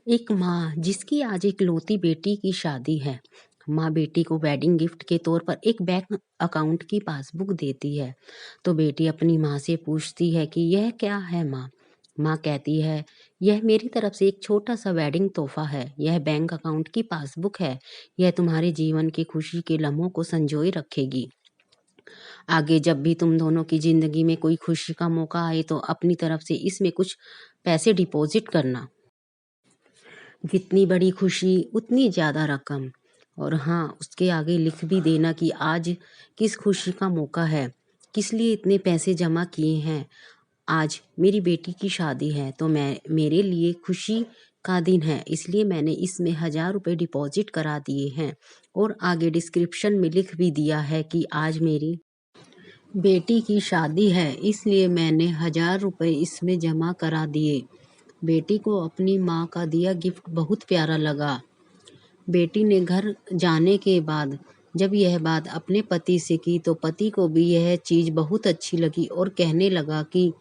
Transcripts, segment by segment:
एक माँ जिसकी आज इकलौती बेटी की शादी है। माँ बेटी को वेडिंग गिफ्ट के तौर पर एक बैंक अकाउंट की पासबुक देती है। तो बेटी अपनी माँ से पूछती है कि यह क्या है माँ। माँ कहती है, यह मेरी तरफ से एक छोटा सा वेडिंग तोहफा है। यह बैंक अकाउंट की पासबुक है। यह तुम्हारे जीवन की खुशी के लम्हों को संजोए रखेगी। आगे जब भी तुम दोनों की जिंदगी में कोई खुशी का मौका आए तो अपनी तरफ से इसमें कुछ पैसे डिपॉजिट करना। जितनी बड़ी खुशी उतनी ज़्यादा रकम। और हाँ, उसके आगे लिख भी देना कि आज किस खुशी का मौका है, किस लिए इतने पैसे जमा किए हैं। आज मेरी बेटी की शादी है तो मेरे लिए खुशी का दिन है, इसलिए मैंने इसमें 1,000 रुपये डिपॉजिट करा दिए हैं। और आगे डिस्क्रिप्शन में लिख भी दिया है कि आज मेरी बेटी की शादी है, इसलिए मैंने 1,000 रुपये इसमें जमा करा दिए। बेटी को अपनी माँ का दिया गिफ्ट बहुत प्यारा लगा। बेटी ने घर जाने के बाद जब यह बात अपने पति से की तो पति को भी यह चीज़ बहुत अच्छी लगी और कहने लगा कि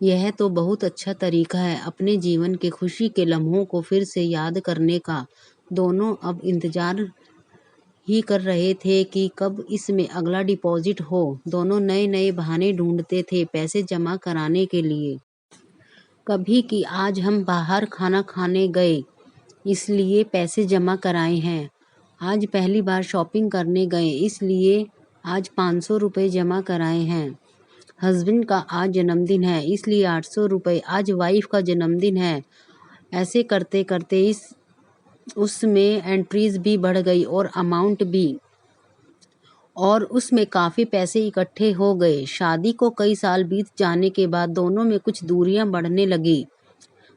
यह तो बहुत अच्छा तरीका है अपने जीवन के खुशी के लम्हों को फिर से याद करने का। दोनों अब इंतजार ही कर रहे थे कि कब इसमें अगला डिपॉजिट हो। दोनों नए नए बहाने ढूंढते थे पैसे जमा कराने के लिए। कभी कि आज हम बाहर खाना खाने गए इसलिए पैसे जमा कराए हैं। आज पहली बार शॉपिंग करने गए इसलिए आज 500 रुपये जमा कराए हैं। हस्बैंड का आज जन्मदिन है इसलिए 800 रुपये। आज वाइफ का जन्मदिन है। ऐसे करते करते उसमें एंट्रीज भी बढ़ गई और अमाउंट भी, और उसमें काफ़ी पैसे इकट्ठे हो गए। शादी को कई साल बीत जाने के बाद दोनों में कुछ दूरियां बढ़ने लगी।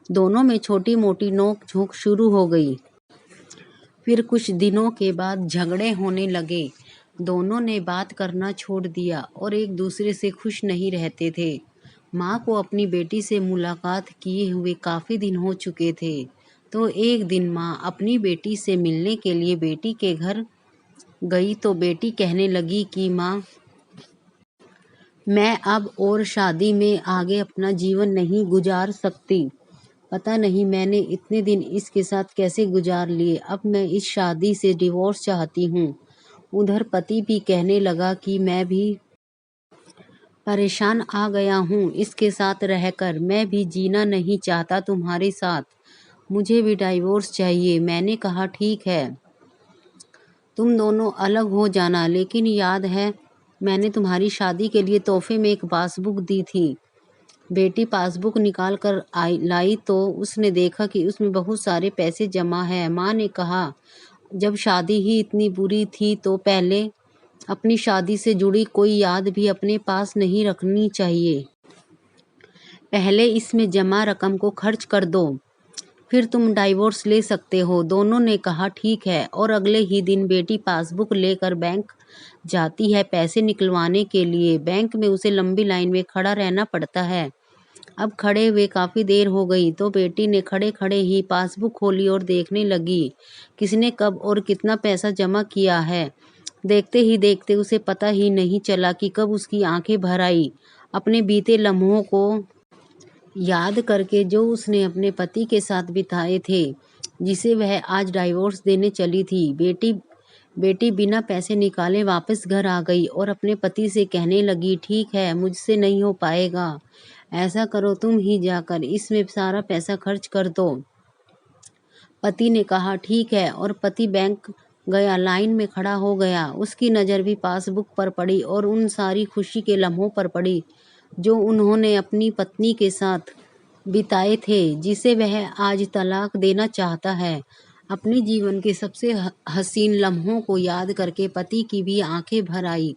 दोनों में छोटी मोटी नोक झोंक शुरू हो गई। फिर कुछ दिनों के बाद झगड़े होने लगे। दोनों ने बात करना छोड़ दिया और एक दूसरे से खुश नहीं रहते थे। माँ को अपनी बेटी से मुलाकात किए हुए काफ़ी दिन हो चुके थे। तो एक दिन माँ अपनी बेटी से मिलने के लिए बेटी के घर गई तो बेटी कहने लगी कि माँ, मैं अब और शादी में आगे अपना जीवन नहीं गुजार सकती। पता नहीं मैंने इतने दिन इसके साथ कैसे गुजार लिए। अब मैं इस शादी से डिवोर्स चाहती हूँ। उधर पति भी कहने लगा कि मैं भी परेशान आ गया हूँ इसके साथ रहकर। मैं भी जीना नहीं चाहता तुम्हारे साथ। मुझे भी डाइवोर्स चाहिए। मैंने कहा ठीक है, तुम दोनों अलग हो जाना, लेकिन याद है मैंने तुम्हारी शादी के लिए तोहफे में एक पासबुक दी थी। बेटी पासबुक निकाल कर लाई तो उसने देखा कि उसमें बहुत सारे पैसे जमा है। माँ ने कहा, जब शादी ही इतनी बुरी थी तो पहले अपनी शादी से जुड़ी कोई याद भी अपने पास नहीं रखनी चाहिए। पहले इसमें जमा रकम को खर्च कर दो, फिर तुम डाइवोर्स ले सकते हो। दोनों ने कहा ठीक है और अगले ही दिन बेटी पासबुक लेकर बैंक जाती है पैसे निकलवाने के लिए। बैंक में उसे लंबी लाइन में खड़ा रहना पड़ता है। अब खड़े हुए काफ़ी देर हो गई तो बेटी ने खड़े खड़े ही पासबुक खोली और देखने लगी किसने कब और कितना पैसा जमा किया है। देखते ही देखते उसे पता ही नहीं चला कि कब उसकी आंखें भर आई अपने बीते लम्हों को याद करके जो उसने अपने पति के साथ बिताए थे, जिसे वह आज डाइवोर्स देने चली थी। बेटी बिना पैसे निकाले वापस घर आ गई और अपने पति से कहने लगी, ठीक है, मुझसे नहीं हो पाएगा। ऐसा करो, तुम ही जाकर इसमें सारा पैसा खर्च कर दो। पति ने कहा ठीक है और पति बैंक गया, लाइन में खड़ा हो गया। उसकी नज़र भी पासबुक पर पड़ी और उन सारी खुशी के लम्हों पर पड़ी जो उन्होंने अपनी पत्नी के साथ बिताए थे, जिसे वह आज तलाक देना चाहता है। अपने जीवन के सबसे हसीन लम्हों को याद करके पति की भी आंखें भर आई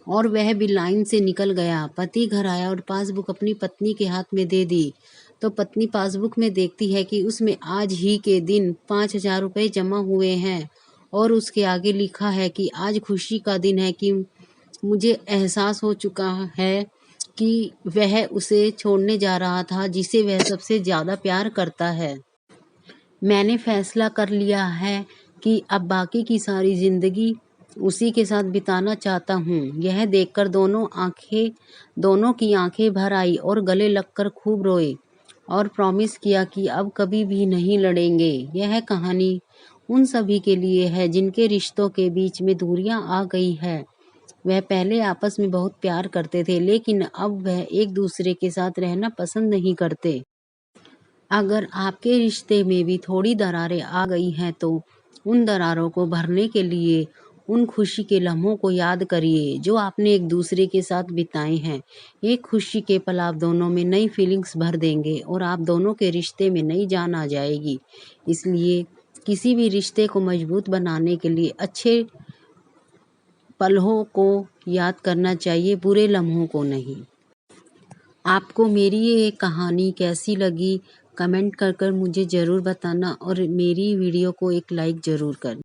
और वह भी लाइन से निकल गया। पति घर आया और पासबुक अपनी पत्नी के हाथ में दे दी तो पत्नी पासबुक में देखती है कि उसमें आज ही के दिन 5,000 रुपये जमा हुए हैं और उसके आगे लिखा है कि आज खुशी का दिन है कि मुझे एहसास हो चुका है कि वह उसे छोड़ने जा रहा था जिसे वह सबसे ज़्यादा प्यार करता है। मैंने फैसला कर लिया है कि अब बाकी की सारी ज़िंदगी उसी के साथ बिताना चाहता हूँ। यह देखकर दोनों की आंखें भर आई और गले लगकर खूब रोए। और प्रॉमिस किया कि अब कभी भी नहीं लड़ेंगे। यह कहानी उन सभी के लिए है जिनके रिश्तों के बीच में दूरियां आ गई है। वह पहले आपस में बहुत प्यार करते थे, लेकिन अब वह एक दूसरे के साथ रहना पसंद नहीं करते। अगर आपके रिश्ते में भी थोड़ी दरारें आ गई हैं तो उन दरारों को भरने के लिए उन खुशी के लम्हों को याद करिए जो आपने एक दूसरे के साथ बिताए हैं। एक खुशी के पल आप दोनों में नई फीलिंग्स भर देंगे और आप दोनों के रिश्ते में नई जान आ जाएगी। इसलिए किसी भी रिश्ते को मजबूत बनाने के लिए अच्छे पलों को याद करना चाहिए, बुरे लम्हों को नहीं। आपको मेरी ये कहानी कैसी लगी कमेंट कर मुझे ज़रूर बताना और मेरी वीडियो को एक लाइक ज़रूर करना।